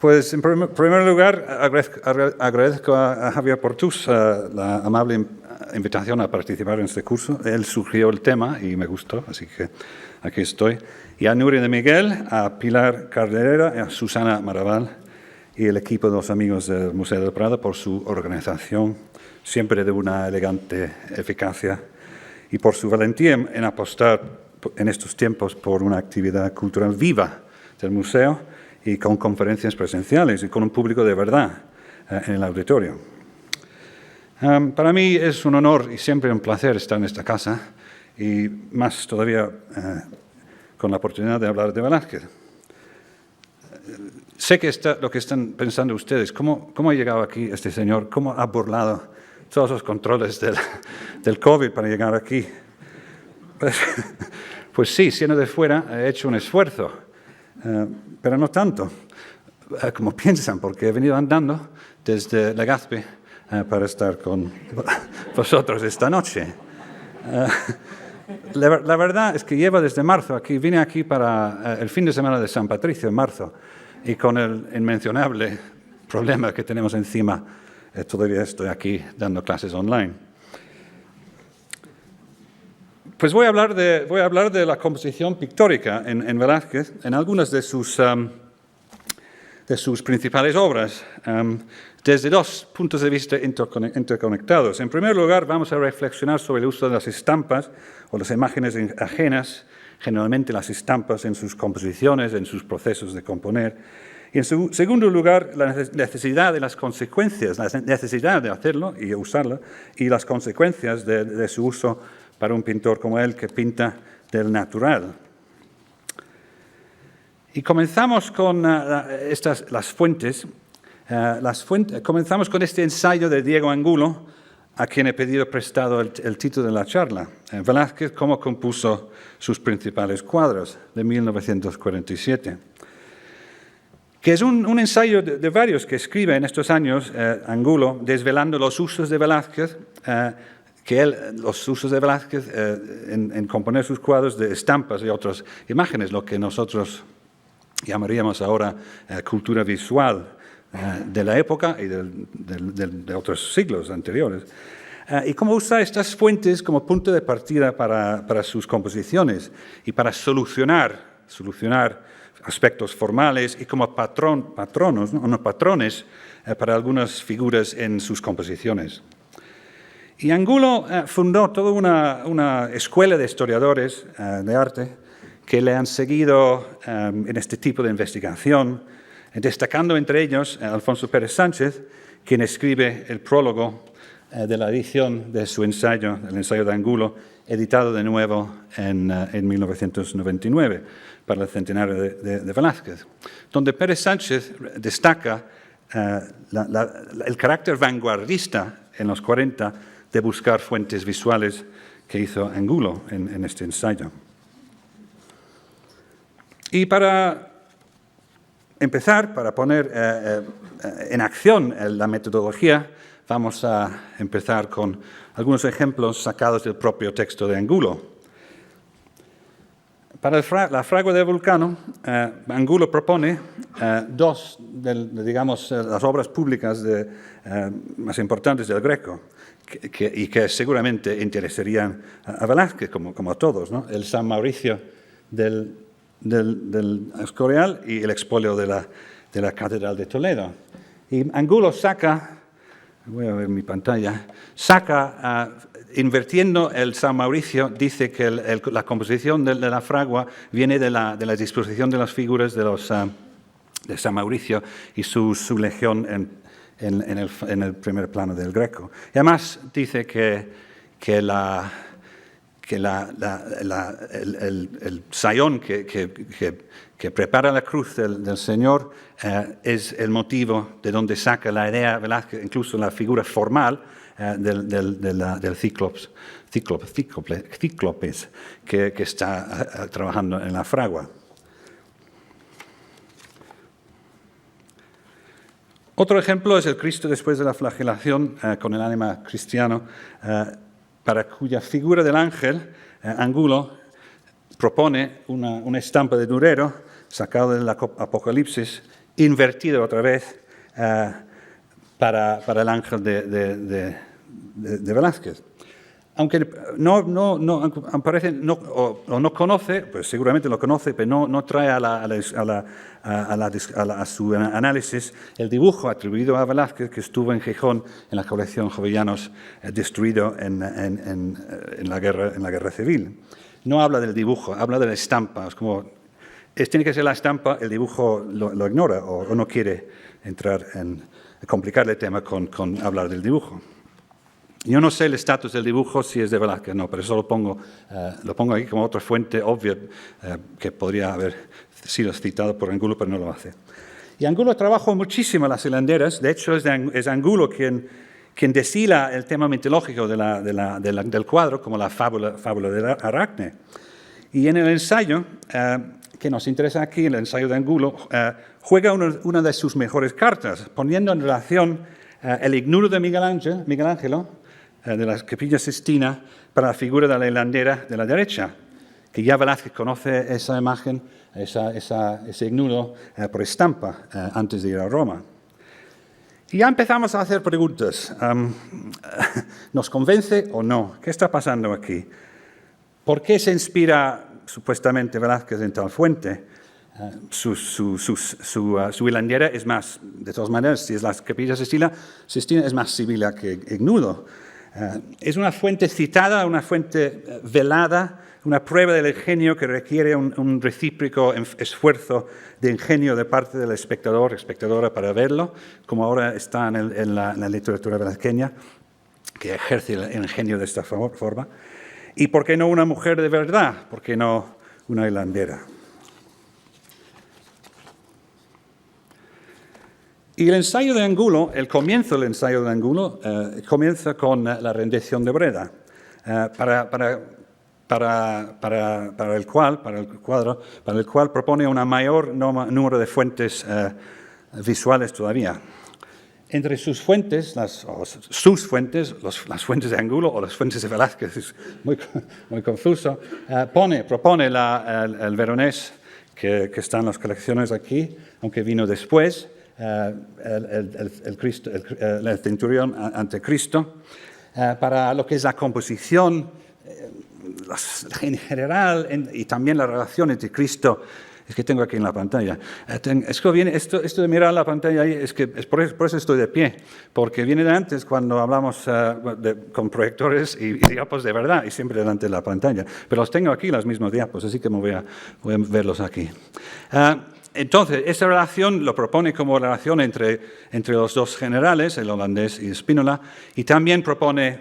Pues en primer lugar agradezco a Javier Portús la amable invitación a participar en este curso. Él sugirió el tema y me gustó, así que aquí estoy. Y a Nuria de Miguel, a Pilar Carderera, a Susana Maraval y el equipo de los amigos del Museo del Prado por su organización, siempre de una elegante eficacia, y por su valentía en apostar en estos tiempos por una actividad cultural viva del museo y con conferencias presenciales y con un público de verdad en el auditorio. Para mí es un honor y siempre un placer estar en esta casa y más todavía con la oportunidad de hablar de Velázquez. Sé que lo que están pensando ustedes, ¿cómo ha llegado aquí este señor? ¿Cómo ha burlado todos los controles del COVID para llegar aquí? Pues sí, siendo de fuera, he hecho un esfuerzo, pero no tanto como piensan, porque he venido andando desde Legazpi para estar con vosotros esta noche. La verdad es que llevo desde marzo aquí, vine aquí para el fin de semana de San Patricio en marzo, y con el inmencionable problema que tenemos encima, todavía estoy aquí dando clases online. Pues voy a hablar de la composición pictórica en Velázquez, en algunas de sus principales obras, desde dos puntos de vista interconectados. En primer lugar, vamos a reflexionar sobre el uso de las estampas o las imágenes ajenas, generalmente las estampas en sus composiciones, en sus procesos de componer. Y en segundo lugar, la necesidad de las consecuencias, la necesidad de hacerlo y usarlo, y las consecuencias de su uso para un pintor como él que pinta del natural. Y comenzamos con las fuentes. Comenzamos con este ensayo de Diego Angulo, a quien he pedido prestado el título de la charla. Velázquez, cómo compuso sus principales cuadros, de 1947. Que es un ensayo de varios que escribe en estos años Angulo, desvelando los usos de Velázquez, los usos de Velázquez en componer sus cuadros de estampas y otras imágenes, lo que nosotros llamaríamos ahora cultura visual de la época y de otros siglos anteriores. Y cómo usa estas fuentes como punto de partida para sus composiciones y para solucionar aspectos formales y como patrones para algunas figuras en sus composiciones. Y Angulo fundó toda una escuela de historiadores de arte que le han seguido en este tipo de investigación, destacando entre ellos Alfonso Pérez Sánchez, quien escribe el prólogo de la edición de su ensayo, el ensayo de Angulo, editado de nuevo en 1999 para el centenario de Velázquez, donde Pérez Sánchez destaca el carácter vanguardista en los 40 de buscar fuentes visuales que hizo Angulo en este ensayo. Y para empezar, para poner en acción la metodología, vamos a empezar con algunos ejemplos sacados del propio texto de Angulo. Para la fragua de Vulcano, Angulo propone dos de las obras públicas más importantes del Greco, y que seguramente interesarían a Velázquez, como a todos, ¿no? El San Mauricio del Escorial y el expolio de la Catedral de Toledo. Y Angulo saca, voy a ver mi pantalla, invirtiendo el San Mauricio, dice que la composición de la fragua viene de la disposición de las figuras de San Mauricio y su legión en el primer plano del Greco. Y además dice que el sayón que prepara la cruz del Señor es el motivo de donde saca la idea Velázquez, incluso la figura formal del cíclopes que está trabajando en la fragua. Otro ejemplo es el Cristo después de la flagelación con el ánima cristiano, para cuya figura del ángel Angulo propone una estampa de Durero sacado del Apocalipsis invertido otra vez para el ángel de Velázquez. Aunque parece, o no conoce, pues seguramente lo conoce, pero no trae a su análisis el dibujo atribuido a Velázquez que estuvo en Gijón, en la colección Jovellanos, destruido en la guerra civil. No habla del dibujo, habla de la estampa. Es como, tiene que ser la estampa, el dibujo lo ignora o no quiere entrar en complicar el tema con hablar del dibujo. Yo no sé el estatus del dibujo, si es de Velázquez, no, pero eso lo pongo aquí como otra fuente obvia que podría haber sido citado por Angulo, pero no lo hace. Y Angulo trabajó muchísimo las hilanderas. De hecho, es Angulo quien deshila el tema mitológico del cuadro, como la fábula de Aracne. Y en el ensayo, que nos interesa aquí, el ensayo de Angulo, juega una de sus mejores cartas, poniendo en relación el ignuro de Miguel Ángelo, de la Capilla Sistina, para la figura de la hilandera de la derecha, que ya Velázquez conoce esa imagen, ese ignuro por estampa antes de ir a Roma. Y ya empezamos a hacer preguntas. ¿Nos convence o no? ¿Qué está pasando aquí? ¿Por qué se inspira supuestamente Velázquez en tal fuente? Su hilandera es más, de todas maneras, si es la Capilla Sistina es más sibila que ignudo. Es una fuente citada, una fuente velada, una prueba del ingenio que requiere un recíproco esfuerzo de ingenio de parte del espectador, espectadora, para verlo, como ahora está en la literatura velazqueña, que ejerce el ingenio de esta forma. ¿Y por qué no una mujer de verdad? ¿Por qué no una hilandera? Y el ensayo de Angulo, el comienzo del ensayo de Angulo, comienza con la rendición de Breda, para el cual propone un mayor número de fuentes visuales todavía. Entre sus fuentes, las fuentes de Angulo o las fuentes de Velázquez, es muy confuso, propone el veronés que está en las colecciones aquí, aunque vino después, el centurión ante Cristo, para lo que es la composición en general y también la relación entre Cristo. Es que tengo aquí en la pantalla. Esto de mirar la pantalla ahí, por eso estoy de pie, porque viene de antes cuando hablamos con proyectores y diapos de verdad, y siempre delante de la pantalla. Pero los tengo aquí, los mismos diapos, así que voy a verlos aquí. Entonces, esa relación lo propone como relación entre los dos generales, el holandés y Spínola, y también propone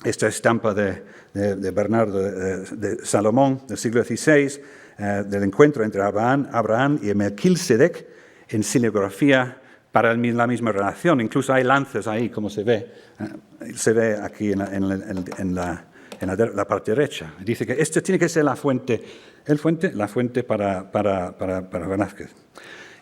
esta estampa de Bernardo de Salomón del siglo XVI, del encuentro entre Abraham y Melquisedec en silografía para la misma relación. Incluso hay lances ahí, como se ve aquí en la parte derecha. Dice que esta tiene que ser la fuente para Velázquez.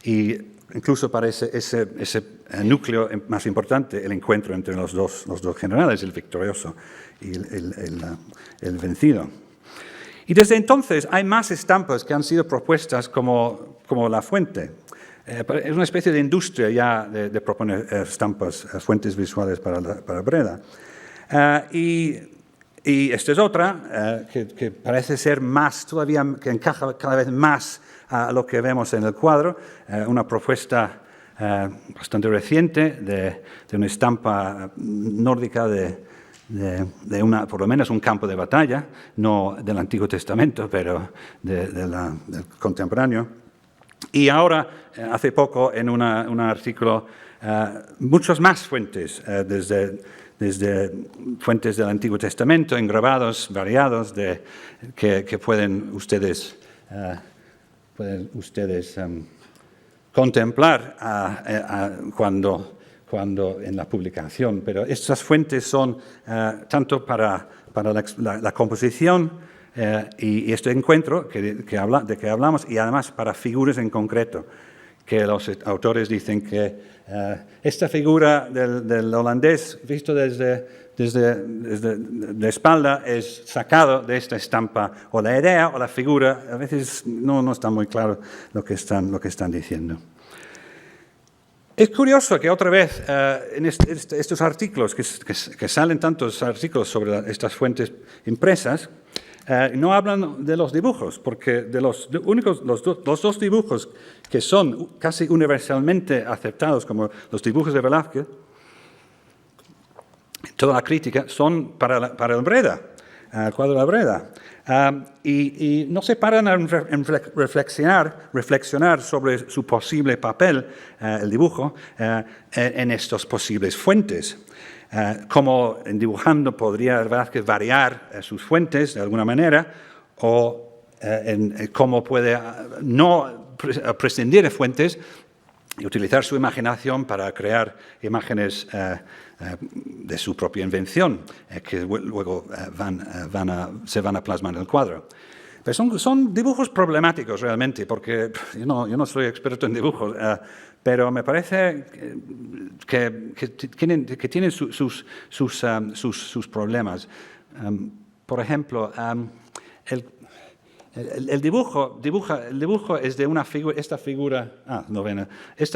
Y incluso para ese núcleo más importante, el encuentro entre los dos generales, el victorioso y el vencido. Y desde entonces hay más estampas que han sido propuestas como la fuente. Es una especie de industria ya de proponer estampas, fuentes visuales para Breda. Y esta es otra que parece ser más todavía, que encaja cada vez más a lo que vemos en el cuadro, una propuesta bastante reciente de una estampa nórdica de por lo menos un campo de batalla, no del Antiguo Testamento, pero del contemporáneo. Y ahora, hace poco, en un artículo, muchas más fuentes, desde fuentes del Antiguo Testamento, en grabados variados que pueden ustedes contemplar cuando en la publicación. Pero estas fuentes son tanto para la composición y este encuentro de que hablamos, y además para figuras en concreto, que los autores dicen que esta figura del holandés, visto desde espalda, es sacado de esta estampa, o la idea o la figura, a veces no está muy claro lo que están diciendo. Es curioso que otra vez en estos artículos, que salen tantos artículos sobre estas fuentes impresas, no hablan de los dibujos, porque de los dos dibujos que son casi universalmente aceptados como los dibujos de Velázquez, toda la crítica son para el Breda, el cuadro de la Breda. Y no se paran a reflexionar sobre su posible papel, el dibujo, en estas posibles fuentes. Cómo dibujando podría Velázquez variar sus fuentes de alguna manera, o cómo puede no prescindir de fuentes y utilizar su imaginación para crear imágenes de su propia invención, que luego se van a plasmar en el cuadro. Pero son dibujos problemáticos realmente, porque yo no soy experto en dibujos, pero me parece que tienen sus problemas. Por ejemplo, el dibujo es de una figura, esta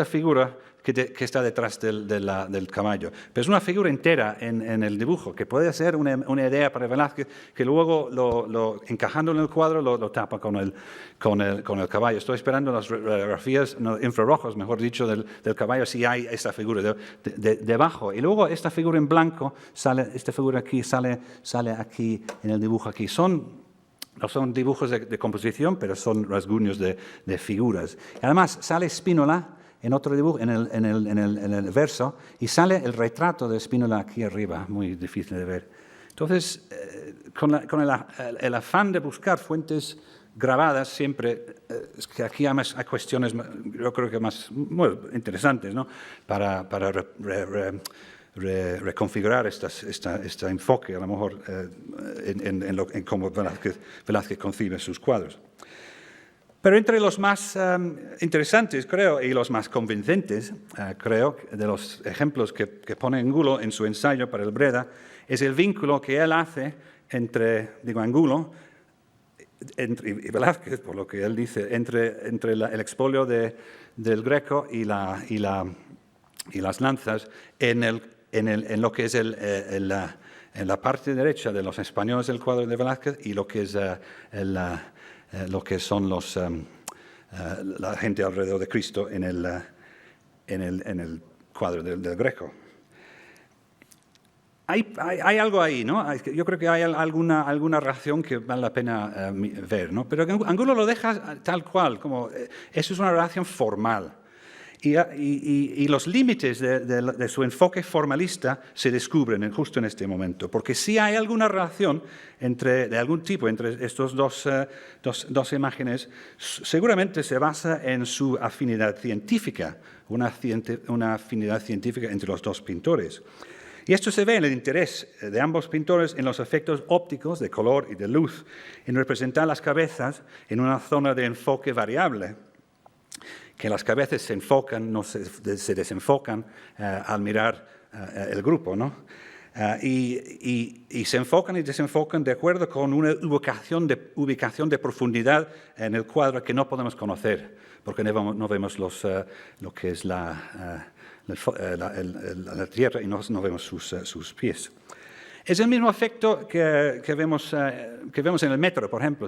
figura que está detrás del caballo. Pero es una figura entera en el dibujo, que puede ser una idea para Velázquez, que luego, encajando en el cuadro, lo tapa con el caballo. Estoy esperando las radiografías infrarrojos, mejor dicho, del caballo, si hay esta figura debajo. Y luego esta figura en blanco, esta figura aquí, sale aquí en el dibujo aquí. No son dibujos de composición, pero son rasguños de figuras. Y además sale Spínola en otro dibujo, en el verso, y sale el retrato de Spínola aquí arriba, muy difícil de ver. Entonces, con el afán de buscar fuentes grabadas siempre, es que aquí hay cuestiones, yo creo que más interesantes, ¿no? Para reconfigurar este enfoque, a lo mejor, en cómo Velázquez concibe sus cuadros. Pero entre los más interesantes, creo, y los más convincentes, creo, de los ejemplos que pone Angulo en su ensayo para el Breda, es el vínculo que él hace Angulo y Velázquez, por lo que él dice, entre el expolio del Greco y las lanzas en lo que es en la parte derecha de los españoles del cuadro de Velázquez y lo que es lo que son la gente alrededor de Cristo en el cuadro del Greco. Hay algo ahí, ¿no? Yo creo que hay alguna relación que vale la pena ver, ¿no? Pero Angulo lo deja tal cual, como eso es una relación formal. Y los límites de su enfoque formalista se descubren justo en este momento, porque si hay alguna relación de algún tipo entre estos dos imágenes, seguramente se basa en su afinidad científica, una afinidad científica entre los dos pintores. Y esto se ve en el interés de ambos pintores en los efectos ópticos de color y de luz, en representar las cabezas en una zona de enfoque variable, que las cabezas se enfocan, no se desenfocan al mirar el grupo, ¿no? Y se enfocan y desenfocan de acuerdo con una ubicación de profundidad en el cuadro que no podemos conocer, porque no vemos lo que es la tierra y no vemos sus pies. Es el mismo efecto que vemos en el metro, por ejemplo.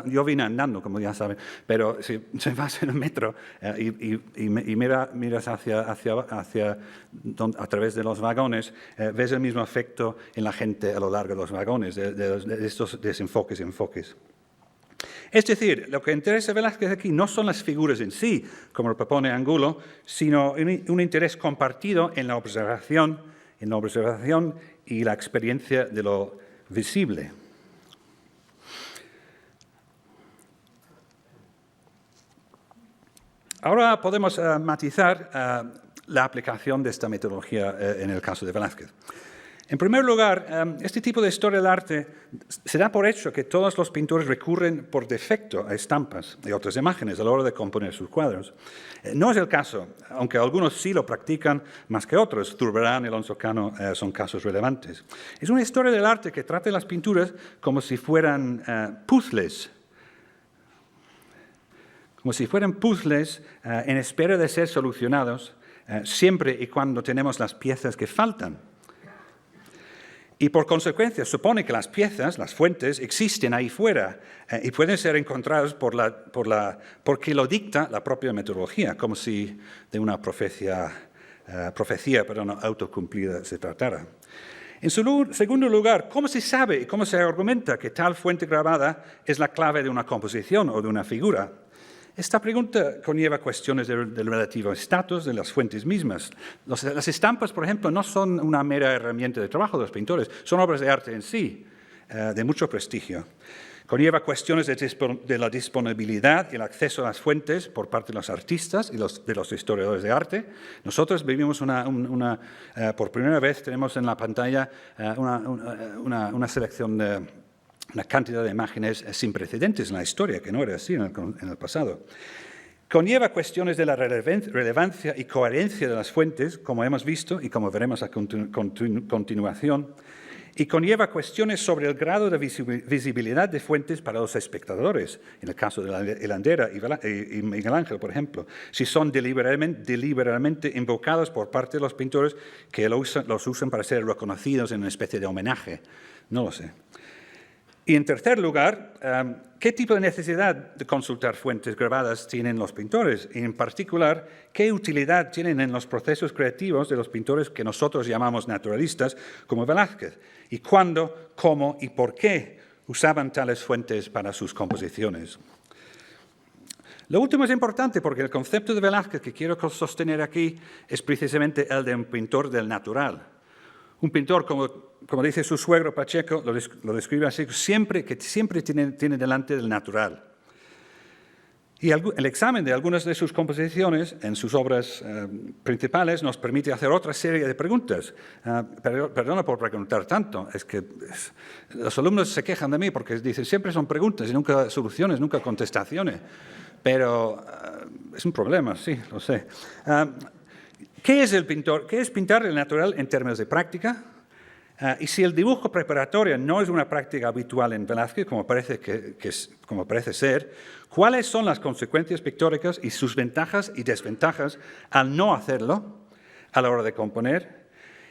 Yo vine andando, como ya saben, pero si vas en el metro y miras a través de los vagones, ves el mismo efecto en la gente a lo largo de los vagones, de estos desenfoques y enfoques. Es decir, lo que interesa a Velázquez aquí no son las figuras en sí, como lo propone Angulo, sino un interés compartido en la observación y la experiencia de lo visible. Ahora podemos matizar la aplicación de esta metodología en el caso de Velázquez. En primer lugar, este tipo de historia del arte se da por hecho que todos los pintores recurren por defecto a estampas y otras imágenes a la hora de componer sus cuadros. No es el caso, aunque algunos sí lo practican más que otros. Zurbarán y Alonso Cano son casos relevantes. Es una historia del arte que trata las pinturas como si fueran puzzles. Como si fueran puzzles en espera de ser solucionados siempre y cuando tenemos las piezas que faltan. Y por consecuencia, supone que las piezas, las fuentes, existen ahí fuera y pueden ser encontradas porque lo dicta la propia metodología, como si de una profecía autocumplida se tratara. En segundo lugar, ¿cómo se sabe y cómo se argumenta que tal fuente grabada es la clave de una composición o de una figura? Esta pregunta conlleva cuestiones del relativo estatus de las fuentes mismas. Las estampas, por ejemplo, no son una mera herramienta de trabajo de los pintores, son obras de arte en sí, de mucho prestigio. Conlleva cuestiones de la disponibilidad y el acceso a las fuentes por parte de los artistas y de los historiadores de arte. Nosotros vivimos por primera vez tenemos en la pantalla una selección de una cantidad de imágenes sin precedentes en la historia, que no era así en el pasado. Conlleva cuestiones de la relevancia y coherencia de las fuentes, como hemos visto y como veremos a continuación, y conlleva cuestiones sobre el grado de visibilidad de fuentes para los espectadores, en el caso de Landera y Miguel Ángel, por ejemplo, si son deliberadamente invocados por parte de los pintores que los usan para ser reconocidos en una especie de homenaje. No lo sé. Y en tercer lugar, ¿qué tipo de necesidad de consultar fuentes grabadas tienen los pintores? Y en particular, ¿qué utilidad tienen en los procesos creativos de los pintores que nosotros llamamos naturalistas, como Velázquez? ¿Y cuándo, cómo y por qué usaban tales fuentes para sus composiciones? Lo último es importante porque el concepto de Velázquez que quiero sostener aquí es precisamente el de un pintor del natural. Un pintor, como dice su suegro Pacheco, lo describe así, que siempre tiene delante del natural. Y el examen de algunas de sus composiciones en sus obras principales nos permite hacer otra serie de preguntas. Perdona por preguntar tanto, es que los alumnos se quejan de mí porque dicen siempre son preguntas y nunca soluciones, nunca contestaciones. Pero es un problema, sí, lo sé. ¿Qué es el pintor? ¿Qué es pintar el natural en términos de práctica? Y si el dibujo preparatorio no es una práctica habitual en Velázquez, como parece ser, ¿cuáles son las consecuencias pictóricas y sus ventajas y desventajas al no hacerlo a la hora de componer?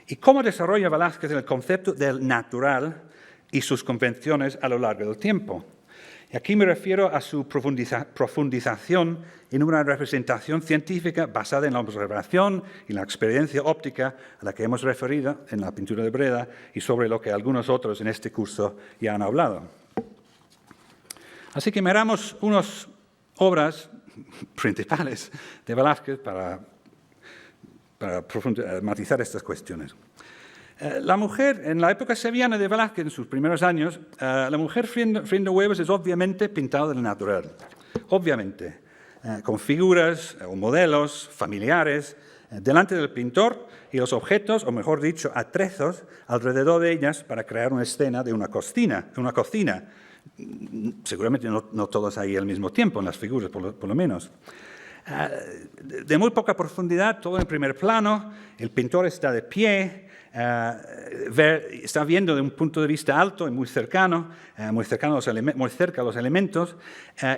¿Y cómo desarrolla Velázquez el concepto del natural y sus convenciones a lo largo del tiempo? Y aquí me refiero a su profundización en una representación científica basada en la observación y la experiencia óptica a la que hemos referido en la pintura de Breda y sobre lo que algunos otros en este curso ya han hablado. Así que miramos unas obras principales de Velázquez para matizar estas cuestiones. La mujer, en la época sevillana de Velázquez, en sus primeros años, la mujer friendo huevos es obviamente pintada del natural, obviamente, con figuras o modelos familiares delante del pintor y los objetos, o mejor dicho, atrezos alrededor de ellas para crear una escena de una cocina. Seguramente no todos ahí al mismo tiempo, en las figuras por lo menos. De muy poca profundidad, todo en primer plano, el pintor está de pie, está viendo de un punto de vista alto y muy cerca a los elementos,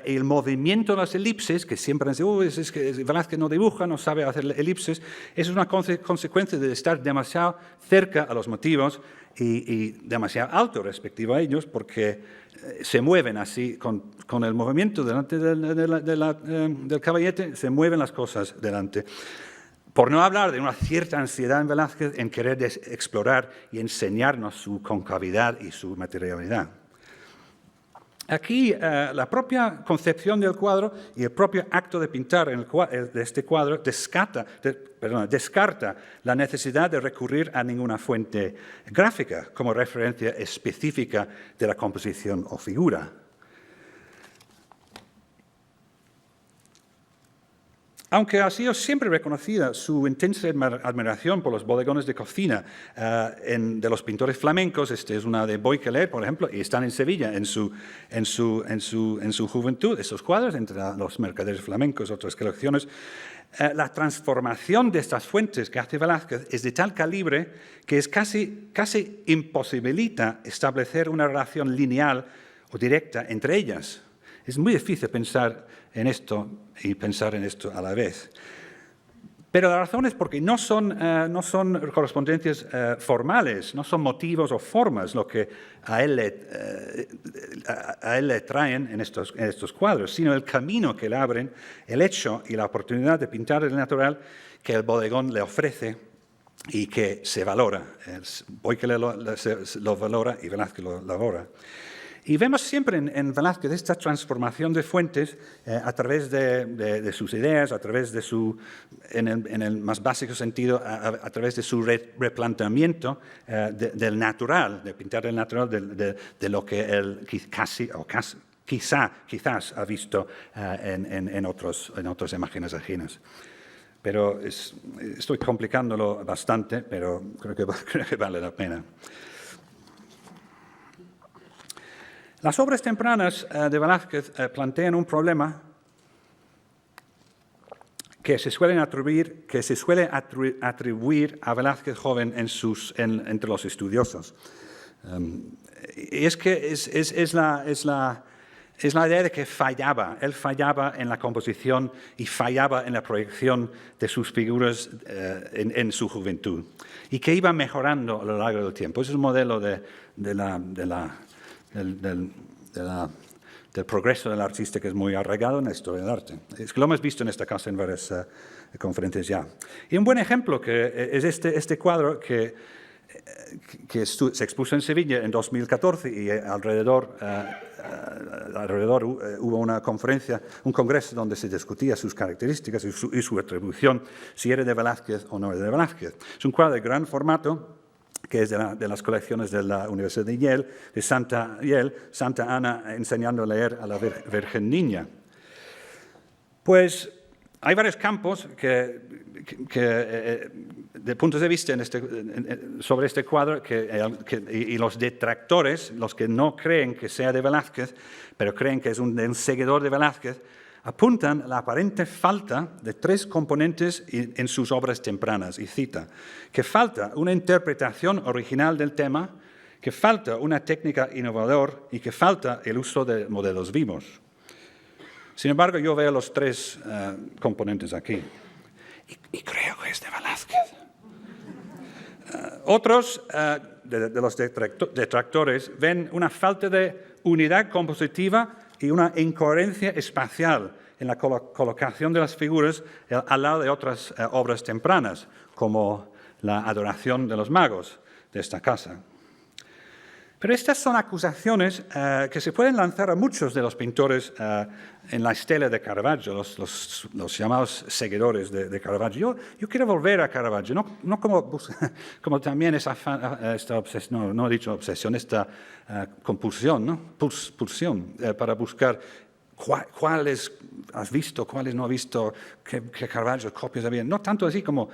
el movimiento de las elipses, que siempre dicen, es que Velázquez no dibuja, no sabe hacer elipses, es una consecuencia de estar demasiado cerca a los motivos y demasiado alto respectivo a ellos, porque se mueven así, con el movimiento delante del caballete, se mueven las cosas delante. Por no hablar de una cierta ansiedad en Velázquez en querer explorar y enseñarnos su concavidad y su materialidad. Aquí la propia concepción del cuadro y el propio acto de pintar de este cuadro descarta la necesidad de recurrir a ninguna fuente gráfica como referencia específica de la composición o figura. Aunque ha sido siempre reconocida su intensa admiración por los bodegones de cocina de los pintores flamencos, este es una de Boykeler, por ejemplo, y están en Sevilla en su juventud, esos cuadros entre los mercaderes flamencos, otras colecciones. La transformación de estas fuentes que hace Velázquez es de tal calibre que es casi imposibilita establecer una relación lineal o directa entre ellas. Es muy difícil pensar en esto y pensar en esto a la vez. Pero la razón es porque no son correspondencias formales, no son motivos o formas lo que a él le traen en estos cuadros, sino el camino que le abren, el hecho y la oportunidad de pintar el natural que el bodegón le ofrece y que se valora. Boyke lo valora y Velázquez lo labora. Y vemos siempre en Velázquez esta transformación de Fuentes a través de sus ideas, a través de en el más básico sentido, a través de su replanteamiento del natural, de pintar el natural, de lo que él quizás ha visto en otras imágenes ajenas. Pero estoy complicándolo bastante, pero creo que vale la pena. Las obras tempranas de Velázquez plantean un problema que se suele atribuir a Velázquez joven entre los estudiosos. Y es que es la idea de que él fallaba en la composición y fallaba en la proyección de sus figuras en su juventud, y que iba mejorando a lo largo del tiempo. Ese es un modelo del progreso del artista que es muy arraigado en la historia del arte. Es que lo hemos visto en esta casa en varias conferencias ya. Y un buen ejemplo que es este cuadro que se expuso en Sevilla en 2014 y alrededor hubo una conferencia, un congreso donde se discutía sus características y su atribución, si era de Velázquez o no era de Velázquez. Es un cuadro de gran formato, que es de las colecciones de la Universidad de Yale, de Santa Ana enseñando a leer a la Virgen Niña. Pues hay varios campos de puntos de vista sobre este cuadro y los detractores, los que no creen que sea de Velázquez, pero creen que es un seguidor de Velázquez, apuntan la aparente falta de tres componentes en sus obras tempranas, y cita, que falta una interpretación original del tema, que falta una técnica innovadora y que falta el uso de modelos vivos. Sin embargo, yo veo los tres componentes aquí, y creo que es de Velázquez. Otros de los detractores ven una falta de unidad compositiva y una incoherencia espacial en la colocación de las figuras al lado de otras obras tempranas, como la adoración de los magos de esta casa. Pero estas son acusaciones que se pueden lanzar a muchos de los pintores en la estela de Caravaggio, los llamados seguidores de Caravaggio. Yo quiero volver a Caravaggio, no como también esta obsesión, no he dicho obsesión, esta compulsión, ¿no? Pulsión para buscar cuáles has visto, cuáles no has visto, qué Caravaggio copias había. No tanto así como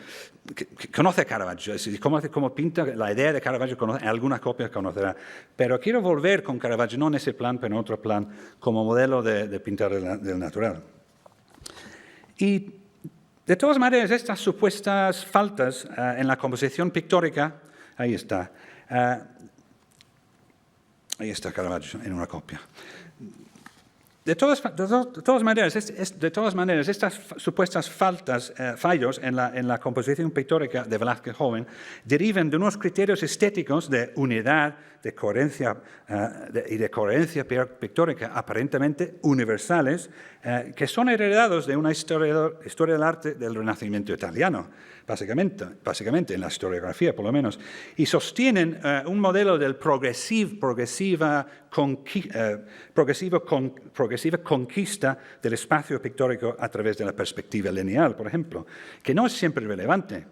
que conoce a Caravaggio, es decir, como pinta la idea de Caravaggio, alguna copia conocerá. Pero quiero volver con Caravaggio, no en ese plan, pero en otro plan, como modelo de pintar del natural. Y de todas maneras, estas supuestas faltas en la composición pictórica, ahí está Caravaggio en una copia. De todas maneras, estas supuestas fallos en la composición pictórica de Velázquez joven derivan de unos criterios estéticos de unidad, de coherencia y de coherencia pictórica aparentemente universales, que son heredados de una historia del arte del Renacimiento italiano, básicamente en la historiografía por lo menos, y sostienen un modelo del progresiva conquista del espacio pictórico a través de la perspectiva lineal, por ejemplo, que no es siempre relevante.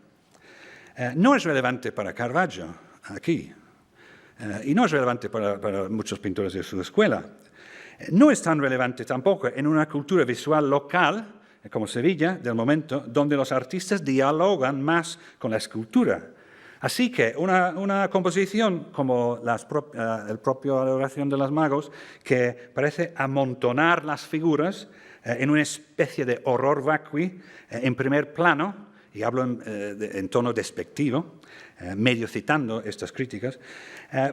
No es relevante para Caravaggio aquí, y no es relevante para muchos pintores de su escuela. No es tan relevante tampoco en una cultura visual local, como Sevilla, del momento, donde los artistas dialogan más con la escultura. Así que una composición como el propio Adoración de los Magos, que parece amontonar las figuras en una especie de horror vacui en primer plano, y hablo en tono despectivo, medio citando estas críticas.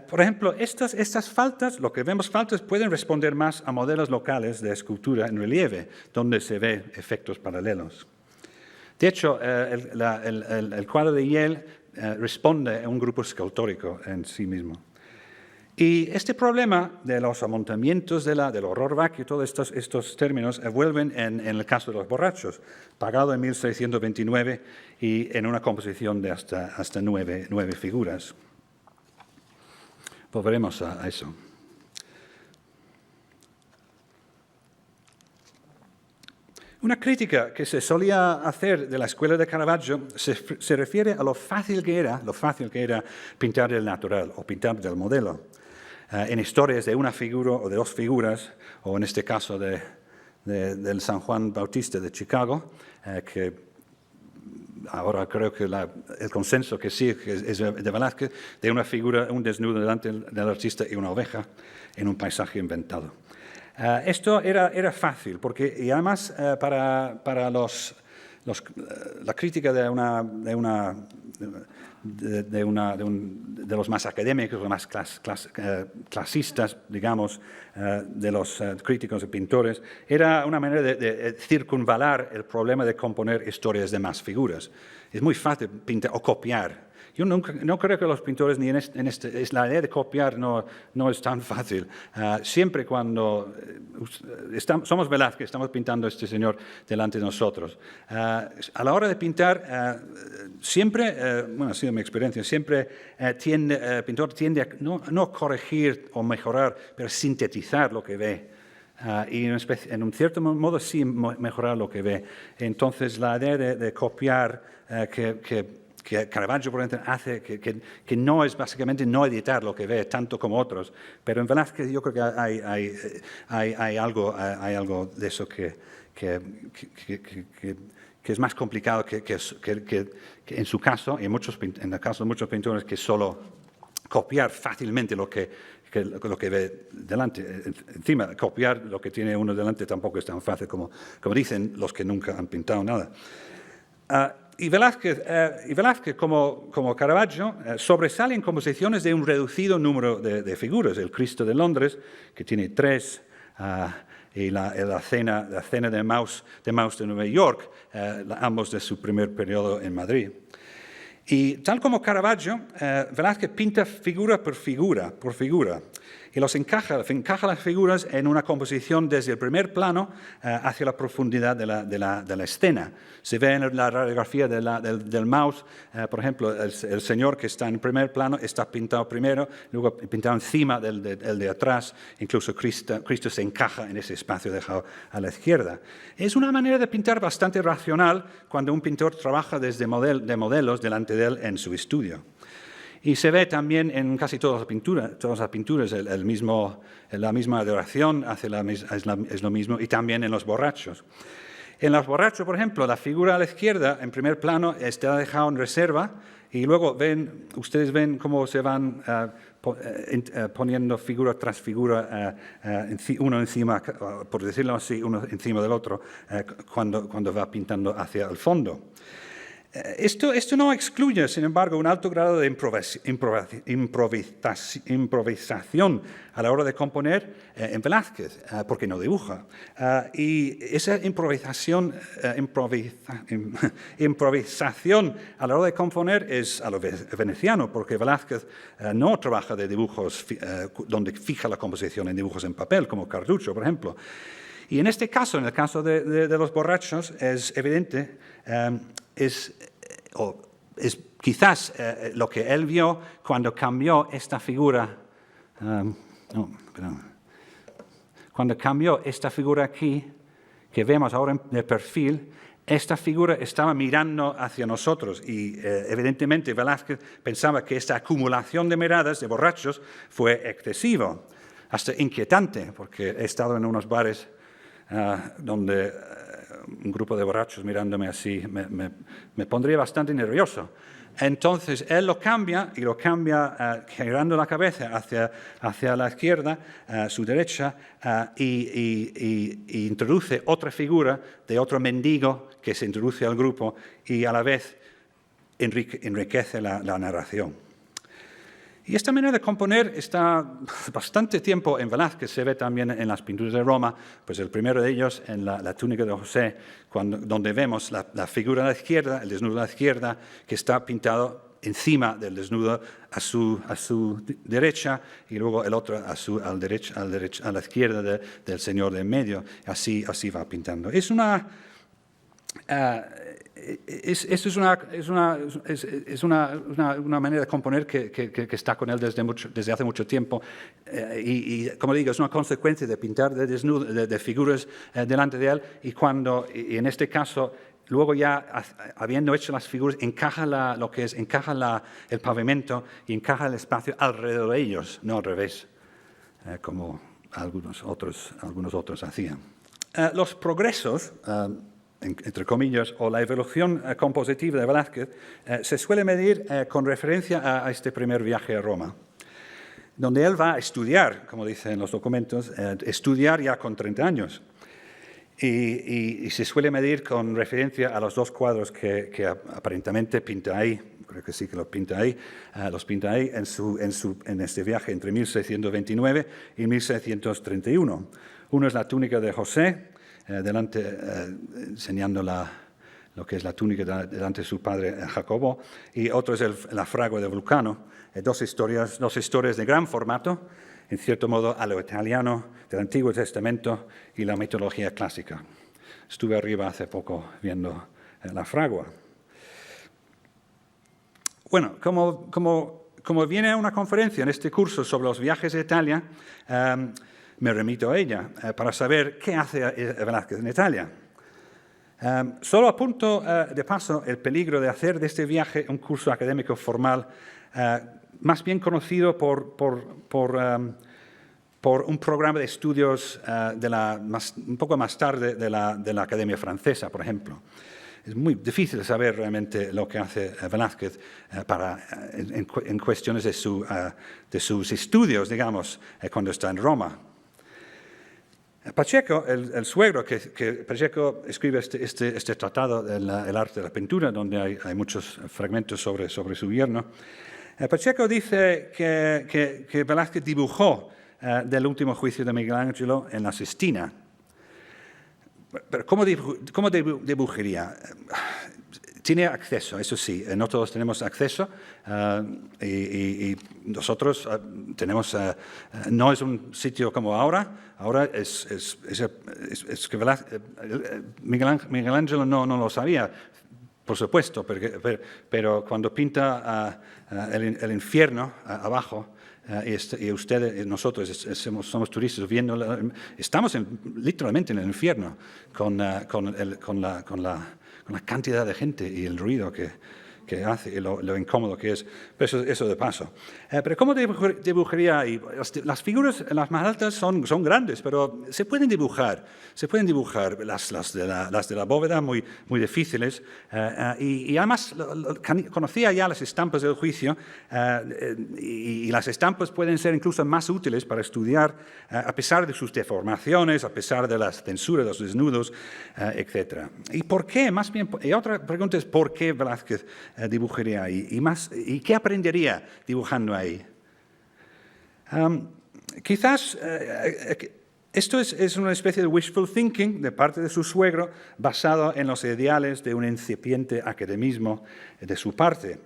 Por ejemplo, estas faltas, lo que vemos faltas, pueden responder más a modelos locales de escultura en relieve, donde se ve efectos paralelos. De hecho, el cuadro de Yale responde a un grupo escultórico en sí mismo. Y este problema de los amontamientos del horror vacío, todos estos términos, vuelven en el caso de los borrachos, pagado en 1629 y en una composición de hasta nueve figuras. Volveremos a eso. Una crítica que se solía hacer de la escuela de Caravaggio se refiere a lo fácil que era pintar del natural o pintar del modelo. En historias de una figura o de dos figuras, o en este caso del San Juan Bautista de Chicago, que ahora creo que el consenso que sí es de Velázquez, de una figura, un desnudo delante del artista y una oveja en un paisaje inventado. Esto era fácil, porque y además para la crítica de los más académicos, los más clasistas, digamos, de los críticos y pintores, era una manera de circunvalar el problema de componer historias de más figuras. Es muy fácil pintar o copiar. Yo no creo que los pintores, ni la idea de copiar no es tan fácil. Siempre cuando somos Velázquez, estamos pintando a este señor delante de nosotros. A la hora de pintar, siempre, bueno, ha sido mi experiencia, siempre el pintor tiende a no corregir o mejorar, pero sintetizar lo que ve. Y en un cierto modo sí mejorar lo que ve. Entonces la idea de copiar que Caravaggio, por ejemplo, hace, que no es básicamente no editar lo que ve, tanto como otros. Pero en Velázquez yo creo que hay algo de eso que es más complicado que en su caso, y en el caso de muchos pintores, que solo copiar fácilmente lo que ve delante. Encima, copiar lo que tiene uno delante tampoco es tan fácil como dicen los que nunca han pintado nada. Y Velázquez como Caravaggio, sobresale en composiciones de un reducido número de figuras. El Cristo de Londres, que tiene 3, y la cena de Maus de Nueva York, ambos de su primer periodo en Madrid. Y tal como Caravaggio, Velázquez pinta figura por figura, y encaja las figuras en una composición desde el primer plano hacia la profundidad de la escena. Se ve en la radiografía del Maus, por ejemplo, el señor que está en primer plano está pintado primero, luego pintado encima del de atrás, incluso Cristo se encaja en ese espacio dejado a la izquierda. Es una manera de pintar bastante racional cuando un pintor trabaja desde modelos delante de él en su estudio. Y se ve también en casi todas las pinturas la misma adoración es lo mismo, y también en los borrachos. En los borrachos, por ejemplo, la figura a la izquierda, en primer plano, está dejada en reserva, y luego ustedes ven cómo se van poniendo figura tras figura, uno encima, por decirlo así, uno encima del otro, cuando va pintando hacia el fondo. Esto no excluye, sin embargo, un alto grado de improvisación a la hora de componer en Velázquez, porque no dibuja. Y esa improvisación a la hora de componer es a lo veneciano, porque Velázquez no trabaja de dibujos donde fija la composición en dibujos en papel, como Carduccio, por ejemplo. Y en este caso, en el caso de los borrachos, es evidente, es quizás lo que él vio cuando cambió esta figura, cuando cambió esta figura aquí, que vemos ahora de perfil, esta figura estaba mirando hacia nosotros y evidentemente Velázquez pensaba que esta acumulación de miradas de borrachos fue excesivo, hasta inquietante, porque he estado en unos bares donde un grupo de borrachos mirándome así me pondría bastante nervioso. Entonces él lo cambia girando la cabeza hacia la izquierda, su derecha, y introduce otra figura de otro mendigo que se introduce al grupo y a la vez enriquece la narración. Y esta manera de componer está bastante tiempo en Velázquez, se ve también en las pinturas de Roma, pues el primero de ellos en la túnica de José, donde vemos la figura a la izquierda, el desnudo a la izquierda, que está pintado encima del desnudo a su derecha y luego el otro a la izquierda del señor de en medio. Así va pintando. Es una manera de componer que está con él desde hace mucho tiempo y como digo, es una consecuencia de pintar de figuras delante de él y en este caso luego ya habiendo hecho las figuras encaja el pavimento y encaja el espacio alrededor de ellos, no al revés, como algunos otros hacían. Los progresos entre comillas, o la evolución compositiva de Velázquez, se suele medir con referencia a este primer viaje a Roma, donde él va a estudiar, como dicen los documentos, estudiar ya con 30 años. Y se suele medir con referencia a los dos cuadros que aparentemente pinta ahí, creo que sí que los pinta ahí en este viaje entre 1629 y 1631. Uno es la túnica de José, enseñando lo que es la túnica delante de su padre Jacobo, y otro es la fragua de Vulcano, dos historias de gran formato, en cierto modo a lo italiano del Antiguo Testamento y la mitología clásica. Estuve arriba hace poco viendo la fragua. Bueno, como viene a una conferencia en este curso sobre los viajes a Italia, me remito a ella para saber qué hace Velázquez en Italia. Solo apunto de paso el peligro de hacer de este viaje un curso académico formal, más bien conocido por un programa de estudios un poco más tarde de la Academia Francesa, por ejemplo. Es muy difícil saber realmente lo que hace Velázquez en cuestiones de sus estudios, digamos, cuando está en Roma. Pacheco, el suegro, que Pacheco escribe este tratado del arte de la pintura, donde hay muchos fragmentos sobre su yerno. Pacheco dice que Velázquez dibujó del último juicio de Miguel Ángel en la Sistina. Pero ¿cómo dibujaría? Tiene acceso, eso sí, no todos tenemos acceso y nosotros tenemos, no es un sitio como ahora es que Miguel Ángel no lo sabía, por supuesto, pero cuando pinta el infierno abajo, y ustedes, nosotros somos turistas viendo, estamos literalmente en el infierno con la cantidad de gente y el ruido que hace y lo incómodo que es. Pero eso de paso. Pero ¿cómo dibujaría ahí? Las figuras, las más altas son grandes, pero se pueden dibujar. Las de la bóveda muy difíciles. Y además conocía ya las estampas del juicio y las estampas pueden ser incluso más útiles para estudiar a pesar de sus deformaciones, a pesar de las censuras, los desnudos, etc. ¿Y por qué? Más bien, y otra pregunta es ¿por qué Velázquez dibujaría ahí? ¿Y qué aprendería dibujando ahí? Quizás esto es una especie de wishful thinking de parte de su suegro basado en los ideales de un incipiente academismo de su parte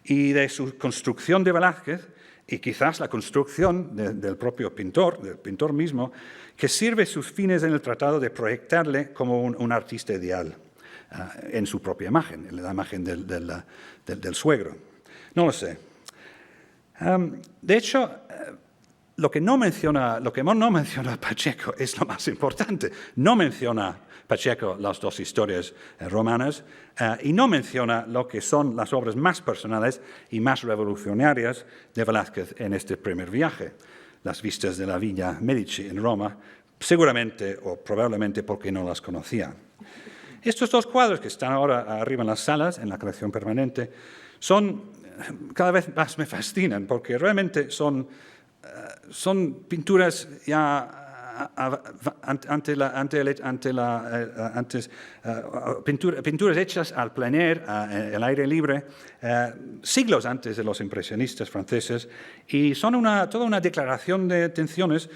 y de su construcción de Velázquez y quizás la construcción del propio pintor, del pintor mismo, que sirve sus fines en el tratado de proyectarle como un artista ideal en su propia imagen, en la imagen del suegro. No lo sé. De hecho, lo que no menciona Pacheco es lo más importante. No menciona Pacheco las dos historias romanas y no menciona lo que son las obras más personales y más revolucionarias de Velázquez en este primer viaje, las vistas de la Villa Medici en Roma, seguramente o probablemente porque no las conocía. Estos dos cuadros que están ahora arriba en las salas, en la colección permanente, cada vez más me fascinan porque realmente son pinturas ya pinturas hechas al plein air, al aire libre, siglos antes de los impresionistas franceses, y son toda una declaración de intenciones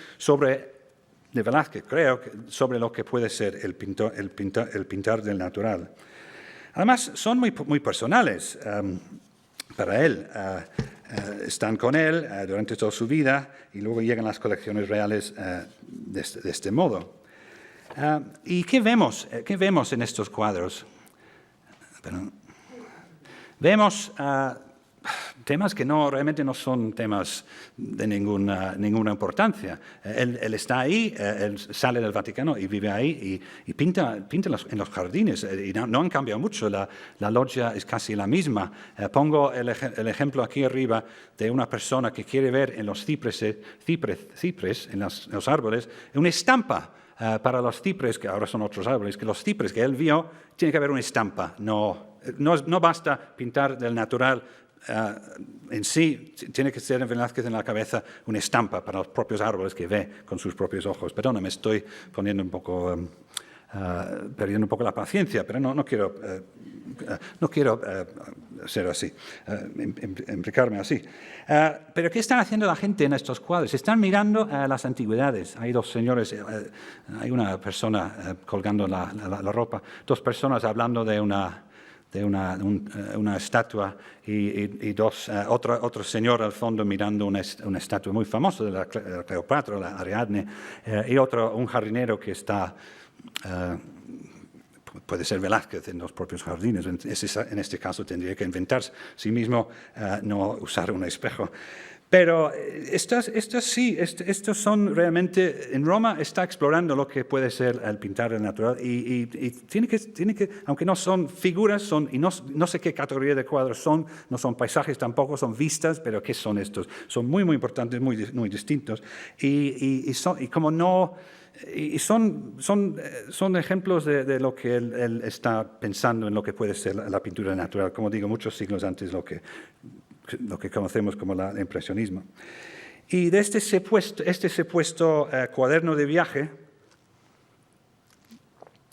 de Velázquez, creo, sobre lo que puede ser el pintar del natural. Además, son muy personales para él. Están con él durante toda su vida y luego llegan las colecciones reales de este modo. ¿Y qué vemos en estos cuadros? Vemos temas que realmente no son temas de ninguna importancia. Él está ahí, él sale del Vaticano y vive ahí y pinta en los jardines. Y no han cambiado mucho, la loggia es casi la misma. Pongo el ejemplo aquí arriba de una persona que quiere ver en los cipres en los árboles, una estampa para los cipres, que ahora son otros árboles, que los cipres que él vio, tiene que haber una estampa. No basta pintar del natural en sí, tiene que ser en Velázquez en la cabeza una estampa para los propios árboles que ve con sus propios ojos. Perdona, me estoy poniendo perdiendo un poco la paciencia, pero no quiero ser así, implicarme así. Pero ¿qué están haciendo la gente en estos cuadros? Están mirando las antigüedades. Hay dos señores, hay una persona colgando la ropa, dos personas hablando de una estatua y otro señor al fondo mirando una estatua muy famosa de la Cleopatra, la Ariadne, y un jardinero que está, puede ser Velázquez en los propios jardines. En este caso tendría que inventarse sí mismo, no usar un espejo. Pero estos son realmente, en Roma está explorando lo que puede ser el pintar el natural y tiene que, aunque no son figuras, y no sé qué categoría de cuadros son, no son paisajes tampoco, son vistas, pero ¿qué son estos? Son muy importantes, muy distintos y son ejemplos de lo que él está pensando en lo que puede ser la pintura natural, como digo, muchos siglos antes lo que conocemos como el impresionismo. Y de este supuesto cuaderno de viaje,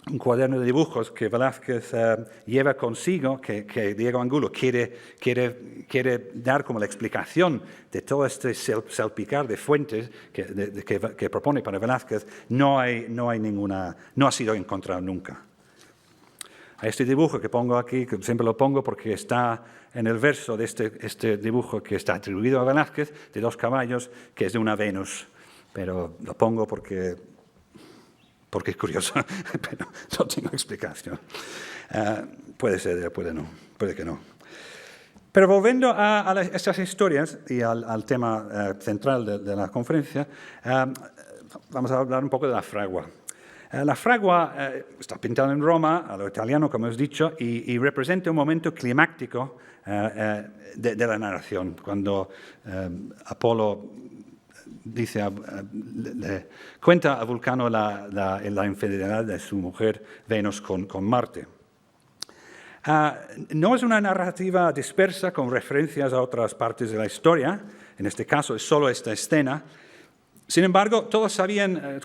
un cuaderno de dibujos que Velázquez lleva consigo, que Diego Angulo quiere dar como la explicación de todo este salpicar de fuentes que propone para Velázquez, no ha sido encontrado nunca. A este dibujo que pongo aquí, que siempre lo pongo porque está en el verso de este dibujo que está atribuido a Velázquez, de dos caballos, que es de una Venus. Pero lo pongo porque es curioso, pero no tengo explicación. Puede ser, puede que no. Pero volviendo a estas historias y al tema central de la conferencia, vamos a hablar un poco de la fragua. La fragua está pintada en Roma, a lo italiano, como os he dicho, y representa un momento climático de la narración, cuando Apolo le cuenta a Vulcano la infidelidad de su mujer Venus con Marte. No es una narrativa dispersa con referencias a otras partes de la historia, en este caso es solo esta escena. Sin embargo, todos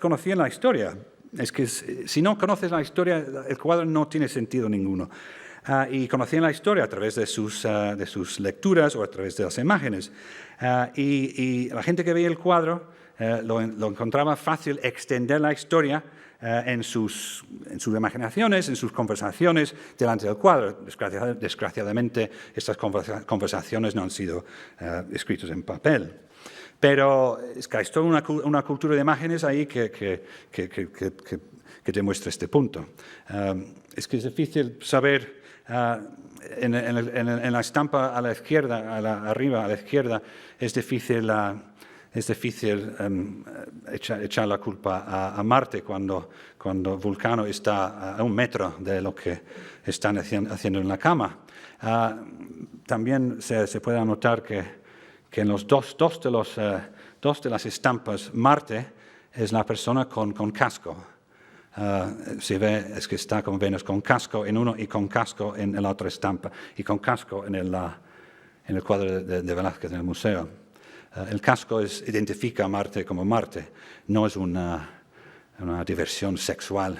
conocían la historia. Es que si no conoces la historia, el cuadro no tiene sentido ninguno. Y conocían la historia a través de sus lecturas o a través de las imágenes. Y la gente que veía el cuadro lo encontraba fácil extender la historia en sus imaginaciones, en sus conversaciones delante del cuadro. Desgraciadamente, estas conversaciones no han sido escritas en papel. Pero es que hay toda una cultura de imágenes ahí que demuestra este punto. Es que es difícil saber, en la estampa a la izquierda, arriba a la izquierda, es difícil echar la culpa a Marte cuando Vulcano está a 1 metro de lo que están haciendo en la cama. También se puede notar que en los dos de las estampas, Marte es la persona con casco. Se ve es que está con Venus con casco en uno y con casco en la otra estampa, y con casco en el cuadro de Velázquez en el museo. El casco identifica a Marte como Marte, no es una diversión sexual,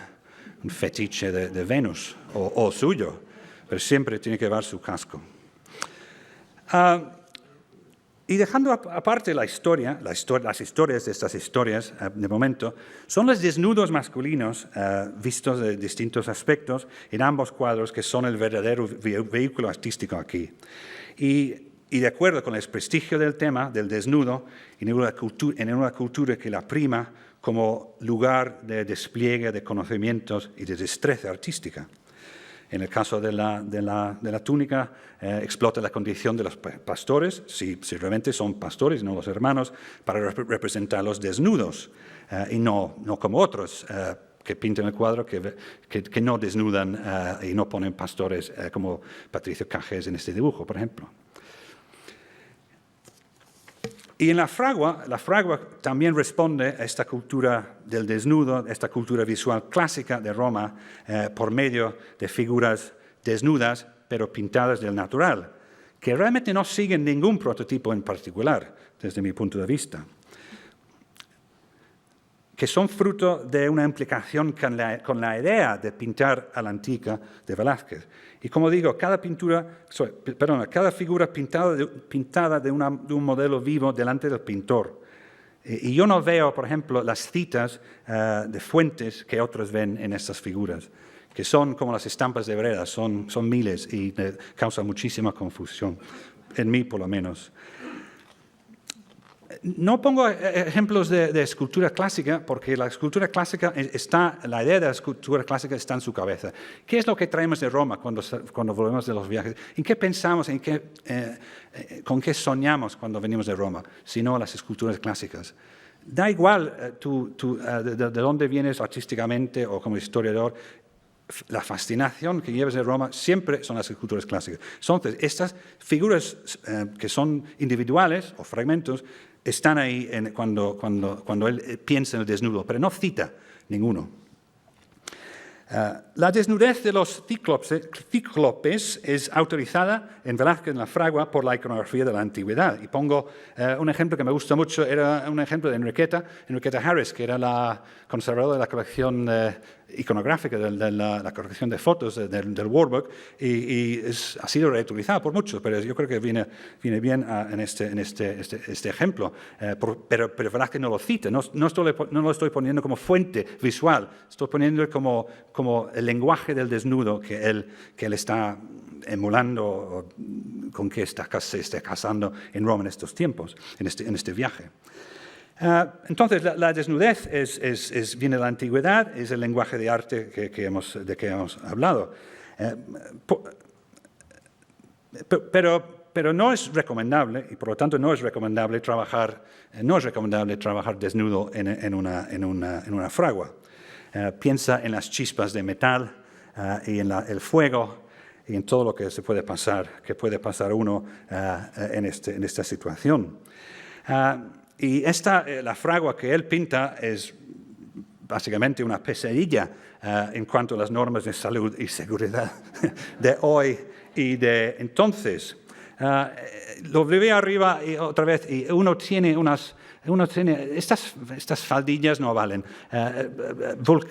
un fetiche de Venus o suyo, pero siempre tiene que llevar su casco. Y dejando aparte las historias de estas historias, de momento, son los desnudos masculinos vistos de distintos aspectos en ambos cuadros que son el verdadero vehículo artístico aquí. Y de acuerdo con el prestigio del tema del desnudo en una cultura que la prima como lugar de despliegue de conocimientos y de destreza artística. En el caso de la túnica, explota la condición de los pastores, si realmente son pastores, no los hermanos, para representar los desnudos, y no como otros que pintan el cuadro que no desnudan y no ponen pastores, como Patricio Cajes en este dibujo, por ejemplo. Y en la fragua también responde a esta cultura del desnudo, a esta cultura visual clásica de Roma, por medio de figuras desnudas, pero pintadas del natural, que realmente no siguen ningún prototipo en particular, desde mi punto de vista, que son fruto de una implicación con la idea de pintar a la antigua de Velázquez. Y como digo, cada figura pintada de un modelo vivo delante del pintor. Y yo no veo, por ejemplo, las citas de fuentes que otros ven en estas figuras, que son como las estampas de Breda, son miles y causa muchísima confusión, en mí por lo menos. No pongo ejemplos de escultura clásica porque la escultura clásica la idea de la escultura clásica está en su cabeza. ¿Qué es lo que traemos de Roma cuando volvemos de los viajes? ¿En qué pensamos, con qué soñamos cuando venimos de Roma? Sino las esculturas clásicas. Da igual de dónde vienes artísticamente o como historiador, la fascinación que llevas de Roma siempre son las esculturas clásicas. Entonces, estas figuras que son individuales o fragmentos están ahí cuando él piensa en el desnudo, pero no cita ninguno. La desnudez de los cíclopes es autorizada en Velázquez en la fragua por la iconografía de la antigüedad. Y pongo un ejemplo que me gusta mucho, era un ejemplo de Enriqueta Harris, que era la conservadora de la colección iconográfica, de la colección de fotos del World Book, y ha sido reutilizada por muchos, pero yo creo que viene bien en este ejemplo. Pero Velázquez no lo cita, no lo estoy poniendo como fuente visual, estoy poniendo como el lenguaje del desnudo que él está emulando, con que se está casando en Roma en estos tiempos, en este viaje. Entonces, la desnudez viene de la antigüedad, es el lenguaje de arte de que hemos hablado. Pero no es recomendable, y por lo tanto no es recomendable trabajar desnudo en una fragua. Piensa en las chispas de metal y en el fuego y en todo lo que puede pasar uno en esta situación. Y la fragua que él pinta es básicamente una pesadilla en cuanto a las normas de salud y seguridad de hoy y de entonces. Lo vi arriba y otra vez, y uno tiene estas faldillas no valen.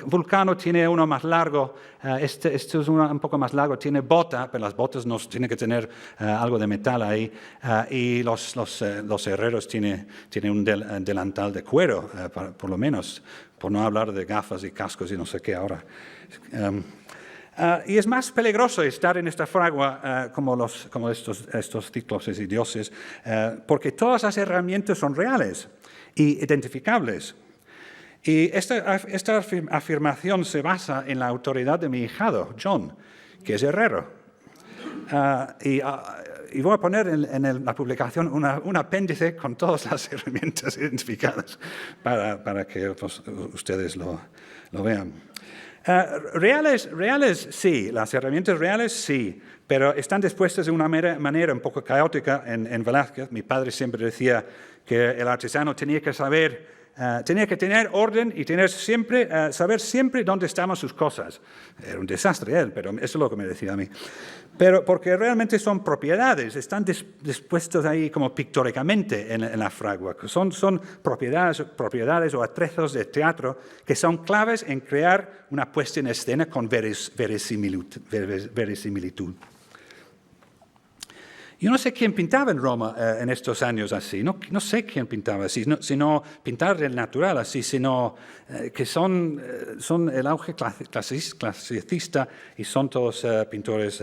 Vulcano tiene uno más largo, este es un poco más largo, tiene bota, pero las botas no tienen que tener algo de metal ahí, y los herreros tienen un delantal de cuero, por lo menos, por no hablar de gafas y cascos y no sé qué ahora. Y es más peligroso estar en esta fragua como estos cíclopes y dioses, porque todas las herramientas son reales y identificables. Y esta afirmación se basa en la autoridad de mi hijado, John, que es herrero. Y voy a poner en la publicación un apéndice con todas las herramientas identificadas para que ustedes lo vean. Reales sí, las herramientas reales sí, pero están dispuestas de una manera un poco caótica en Velázquez. Mi padre siempre decía que el artesano tenía que saber tenía que tener orden y saber siempre dónde estaban sus cosas. Era un desastre él, pero eso es lo que me decía a mí. Pero porque realmente son propiedades, están dispuestos ahí como pictóricamente en la fragua. Son propiedades o atrezos de teatro que son claves en crear una puesta en escena con verisimilitud. Yo no sé quién pintaba en Roma en estos años así, no sé quién pintaba así, sino pintar del natural así, sino que son el auge clasicista y son todos pintores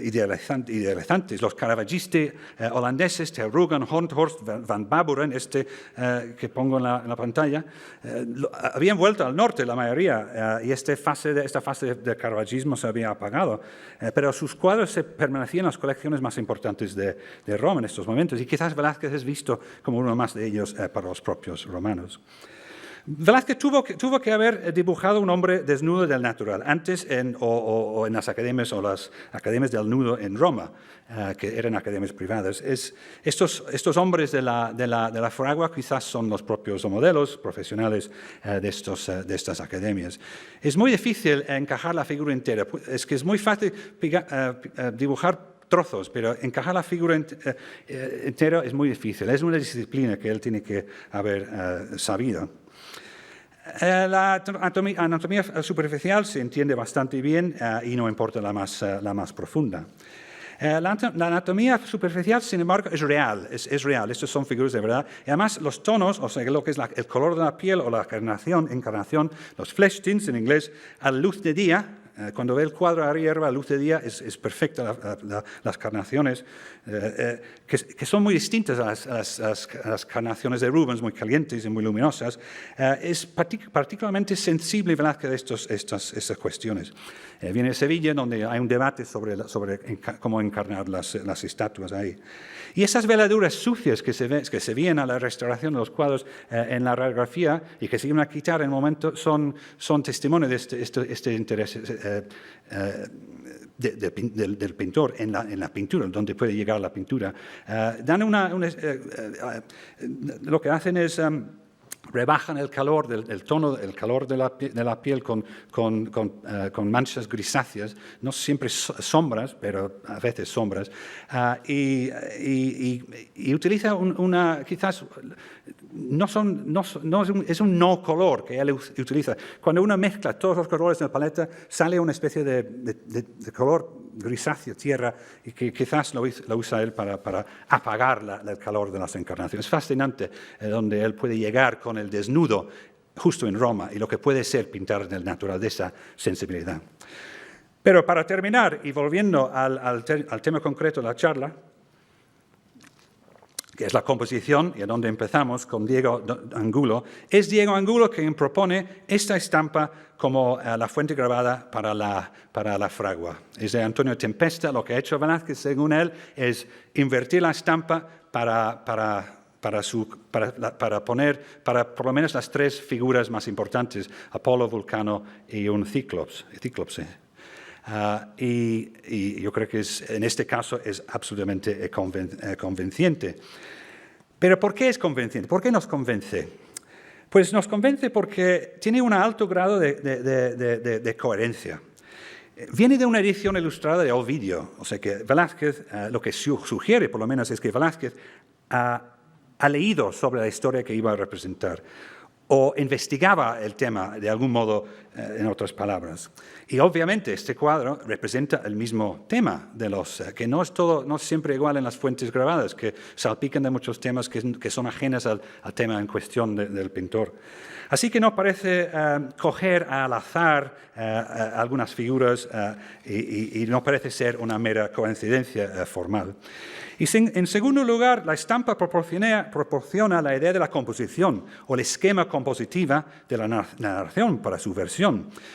idealizantes. Los Caravaggisti holandeses, Ter Rugen, Honthorst, Van Baburen, que pongo en la pantalla, habían vuelto al norte la mayoría y esta fase del caravaggismo se había apagado, pero sus cuadros permanecían en las colecciones más importantes de Roma en estos momentos, y quizás Velázquez es visto como uno más de ellos para los propios romanos. Velázquez tuvo que haber dibujado un hombre desnudo del natural, antes en las academias o las academias del nudo en Roma, que eran academias privadas. Estos hombres de la fragua quizás son los propios modelos profesionales de estas academias. Es muy difícil encajar la figura entera, es que es muy fácil dibujar trozos, pero encajar la figura entera es muy difícil. Es una disciplina que él tiene que haber sabido. La anatomía superficial se entiende bastante bien y no importa la más profunda. La anatomía superficial, sin embargo, es real. Estos son figuras de verdad. Y además, los tonos, o sea, lo que es el color de la piel o la encarnación, los flesh tints en inglés, a la luz de día. Cuando ve el cuadro arriba, a luz de día, es perfecta las carnaciones, que son muy distintas a las carnaciones de Rubens, muy calientes y muy luminosas. Es particularmente sensible Velázquez a estas cuestiones. Viene de Sevilla, donde hay un debate sobre cómo encarnar las estatuas ahí. Y esas veladuras sucias que se ven a la restauración de los cuadros en la radiografía y que se iban a quitar en el momento son testimonio de este interés del pintor en la pintura, donde puede llegar la pintura. Lo que hacen es rebajan el calor del tono, el calor de la piel con manchas grisáceas, no siempre sombras, pero a veces sombras, y utiliza quizás es un no color que él utiliza. Cuando uno mezcla todos los colores en la paleta, sale una especie de color grisáceo, tierra, y que quizás lo usa él para apagar el calor de las encarnaciones. Es fascinante donde él puede llegar con el desnudo justo en Roma y lo que puede ser pintar en el natural de esa sensibilidad. Pero para terminar, y volviendo al tema concreto de la charla, que es la composición, y a donde empezamos con Diego Angulo, es Diego Angulo quien propone esta estampa como la fuente grabada para la fragua. Es de Antonio Tempesta. Lo que ha hecho Velázquez, según él, es invertir la estampa para poner por lo menos las tres figuras más importantes, Apolo, Vulcano y un cíclope. Y yo creo que en este caso es absolutamente convenciente. ¿Pero por qué es convenciente? ¿Por qué nos convence? Pues nos convence porque tiene un alto grado de coherencia. Viene de una edición ilustrada de Ovidio, o sea que Velázquez, lo que sugiere por lo menos es que Velázquez ha leído sobre la historia que iba a representar, o investigaba el tema de algún modo, en otras palabras. Y obviamente este cuadro representa el mismo tema que no es siempre igual en las fuentes grabadas, que salpican de muchos temas que son ajenas al tema en cuestión del pintor. Así que no parece coger al azar algunas figuras y no parece ser una mera coincidencia formal. Y en segundo lugar, la estampa proporciona la idea de la composición o el esquema compositiva de la narración para su versión.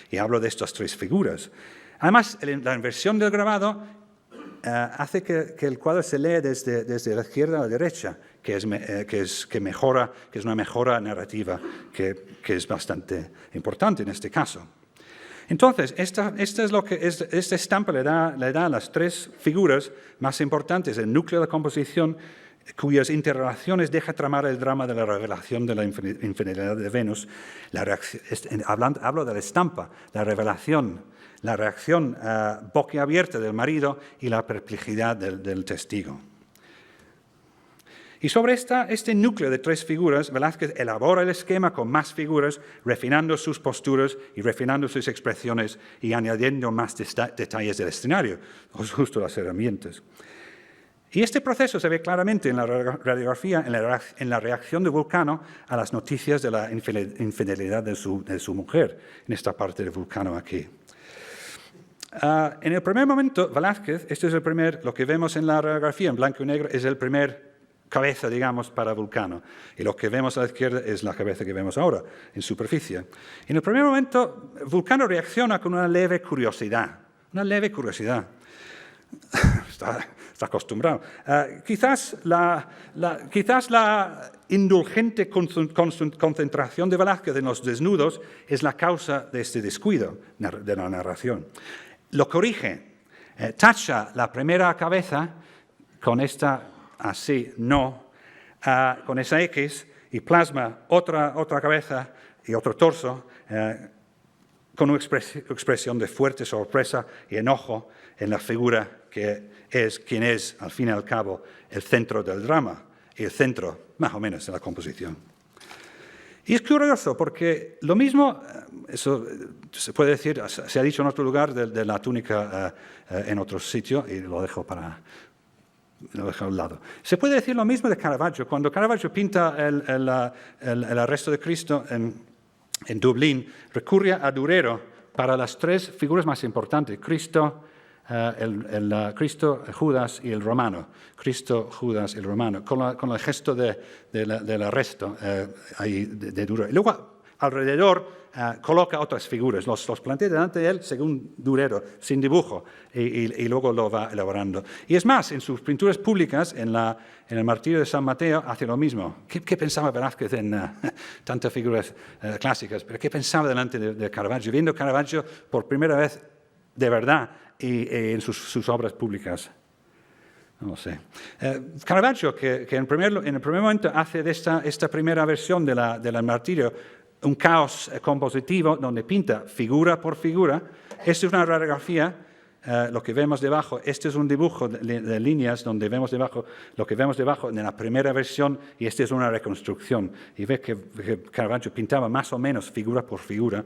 Y hablo de estas tres figuras. Además, la inversión del grabado hace que el cuadro se lea desde la izquierda a la derecha, que es una mejora narrativa que es bastante importante en este caso. Entonces, esta estampa le da a las tres figuras más importantes, el núcleo de la composición, cuyas interrelaciones deja tramar el drama de la revelación de la infidelidad de Venus. Hablo de la estampa, la revelación, la reacción boquiabierta del marido y la perplejidad del testigo. Y sobre este núcleo de 3 figuras, Velázquez elabora el esquema con más figuras, refinando sus posturas y refinando sus expresiones y añadiendo más detalles del escenario, justo las herramientas. Y este proceso se ve claramente en la radiografía, en la reacción de Vulcano a las noticias de la infidelidad de su mujer, en esta parte de Vulcano aquí. En el primer momento, Velázquez, lo que vemos en la radiografía en blanco y negro, es el primer cabeza, digamos, para Vulcano. Y lo que vemos a la izquierda es la cabeza que vemos ahora, en superficie. En el primer momento, Vulcano reacciona con una leve curiosidad. Está acostumbrado. Quizás la indulgente concentración de Velázquez en los desnudos es la causa de este descuido de la narración. Lo corrige, tacha la primera cabeza con esta así, no, con esa X, y plasma otra cabeza y otro torso con una expresión de fuerte sorpresa y enojo en la figura que es quien es, al fin y al cabo, el centro del drama y el centro, más o menos, de la composición. Y es curioso porque lo mismo, eso se puede decir, se ha dicho en otro lugar de la túnica en otro sitio, y lo dejo a un lado. Se puede decir lo mismo de Caravaggio. Cuando Caravaggio pinta el arresto de Cristo en Dublín, recurre a Durero para las 3 figuras más importantes, Cristo, Cristo, Judas y el Romano. Cristo, Judas y el Romano, con el gesto del arresto ahí de Durero. Y luego, alrededor, coloca otras figuras, los plantea delante de él según Durero, sin dibujo, y luego lo va elaborando. Y es más, en sus pinturas públicas, en el Martirio de San Mateo, hace lo mismo. ¿Qué pensaba Velázquez en tantas figuras clásicas? Pero ¿qué pensaba delante de Caravaggio? Viendo Caravaggio por primera vez de verdad y en sus obras públicas. No lo sé. Caravaggio, que en el primer momento hace de esta primera versión del Martirio un caos compositivo donde pinta figura por figura. Esta es una radiografía, lo que vemos debajo. Este es un dibujo de líneas donde vemos debajo lo que vemos debajo en la primera versión, y esta es una reconstrucción. Y ve que Caravaggio pintaba más o menos figura por figura,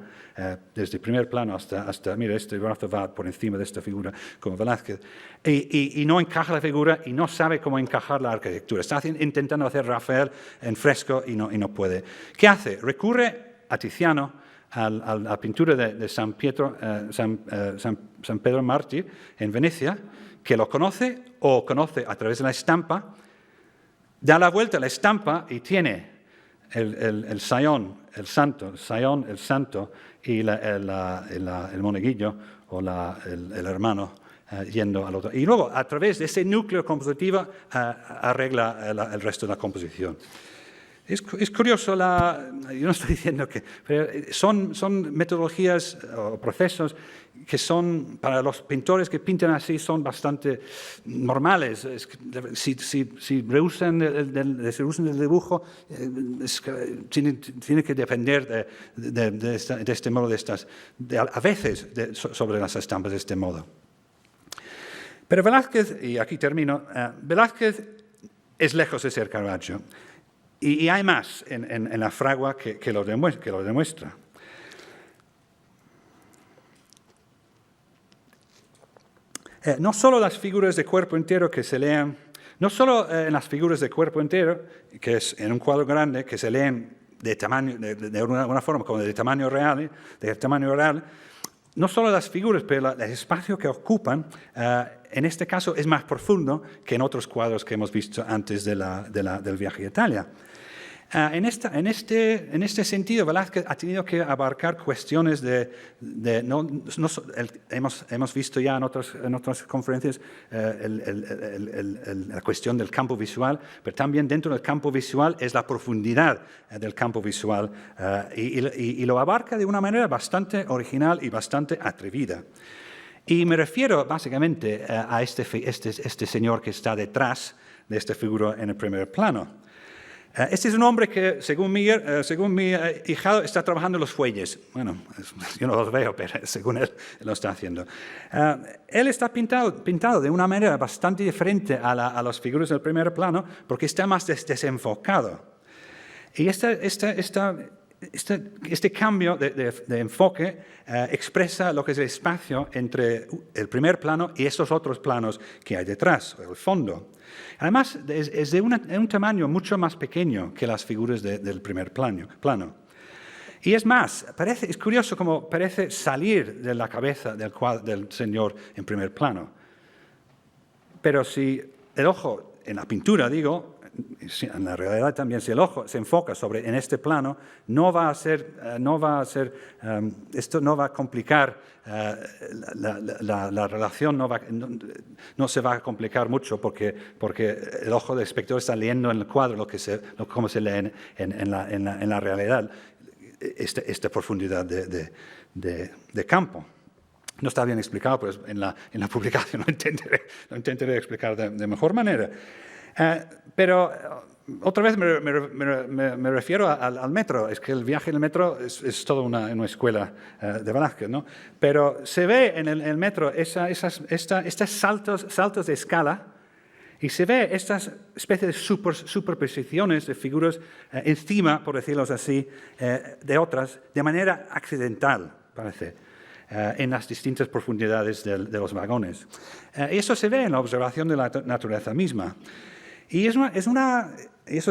desde el primer plano hasta mira, este brazo va por encima de esta figura, como Velázquez. Y no encaja la figura y no sabe cómo encajar la arquitectura. Está intentando hacer Rafael en fresco y no puede. ¿Qué hace? Recurre a Tiziano, a la pintura de San Pedro Mártir en Venecia, que lo conoce o conoce a través de la estampa, da la vuelta a la estampa y tiene el sayón, el santo y el monaguillo o el hermano yendo al otro. Y luego, a través de ese núcleo compositivo, arregla el resto de la composición. Es curioso, yo no estoy diciendo que, pero son metodologías o procesos que son, para los pintores que pintan así, son bastante normales. Si rehusan el dibujo, tiene que depender de este modo, a veces sobre las estampas de este modo. Pero Velázquez, y aquí termino, Velázquez es lejos de ser Caravaggio. Y hay más en la fragua que lo demuestra. No solo las figuras de cuerpo entero que se leen, no solo en las figuras de cuerpo entero, que es en un cuadro grande, que se leen de tamaño, de alguna forma como de tamaño real, no solo las figuras, pero el espacio que ocupan, en este caso es más profundo que en otros cuadros que hemos visto antes del viaje a Italia. En este sentido, Velázquez ha tenido que abarcar cuestiones hemos visto ya en otras conferencias la cuestión del campo visual, pero también dentro del campo visual es la profundidad del campo visual, y lo abarca de una manera bastante original y bastante atrevida. Y me refiero básicamente a este señor que está detrás de esta figura en el primer plano. Este es un hombre que, según mi hijado, está trabajando en los fuelles. Bueno, yo no los veo, pero según él lo está haciendo. Él está pintado de una manera bastante diferente a las figuras del primer plano porque está más desenfocado. Y este cambio de enfoque expresa lo que es el espacio entre el primer plano y estos otros planos que hay detrás, el fondo. Además, es de un tamaño mucho más pequeño que las figuras del primer plano. Y es más, es curioso cómo parece salir de la cabeza del Señor en primer plano. Pero si el ojo, en la pintura digo, en la realidad también, si el ojo se enfoca en este plano, esto no va a complicar la relación, no se va a complicar mucho porque el ojo del espectador está leyendo en el cuadro cómo se lee en la realidad esta profundidad de campo. No está bien explicado, pero en la publicación lo intentaré explicar de mejor manera. Pero otra vez me refiero al metro. Es que el viaje en el metro es toda una escuela de Velázquez, ¿no? Pero se ve en el metro estos saltos de escala y se ve estas especies de superposiciones de figuras encima, por decirlo así, de otras, de manera accidental, parece. En las distintas profundidades de los vagones. Y eso se ve en la observación de la naturaleza misma. Y eso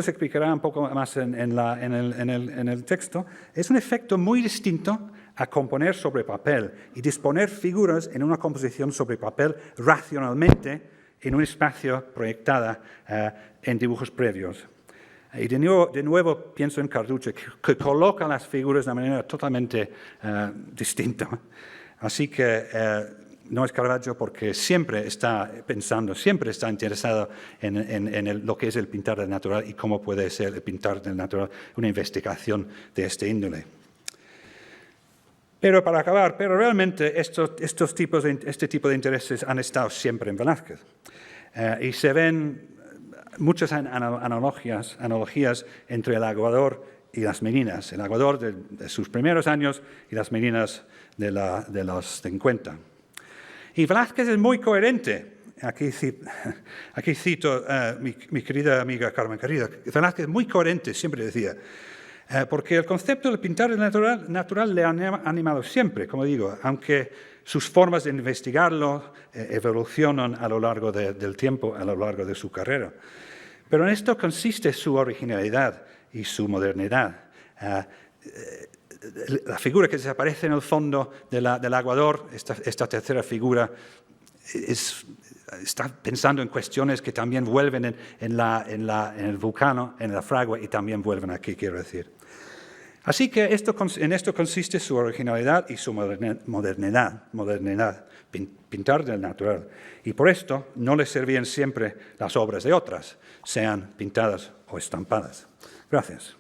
se explicará un poco más en el texto, es un efecto muy distinto a componer sobre papel y disponer figuras en una composición sobre papel racionalmente en un espacio proyectada en dibujos previos. Y de nuevo pienso en Carducci, que coloca las figuras de una manera totalmente distinta. Así que no es Caravaggio porque siempre está pensando, siempre está interesado en lo que es el pintar del natural y cómo puede ser el pintar del natural una investigación de este índole. Pero para acabar, realmente este tipo de intereses han estado siempre en Velázquez. Y se ven muchas analogías entre el aguador y las meninas. El aguador de sus primeros años y las meninas de los 50. Y Velázquez es muy coherente. Aquí cito mi querida amiga Carmen Carrida. Velázquez es muy coherente, siempre decía, porque el concepto de pintar el natural le ha animado siempre, como digo, aunque sus formas de investigarlo evolucionan a lo largo del tiempo, a lo largo de su carrera. Pero en esto consiste su originalidad y su modernidad. La figura que desaparece en el fondo del aguador, esta tercera figura, está pensando en cuestiones que también vuelven en el vulcano, en la fragua, y también vuelven aquí, quiero decir. Así que en esto consiste su originalidad y su modernidad, pintar del natural. Y por esto no les servían siempre las obras de otras, sean pintadas o estampadas. Gracias.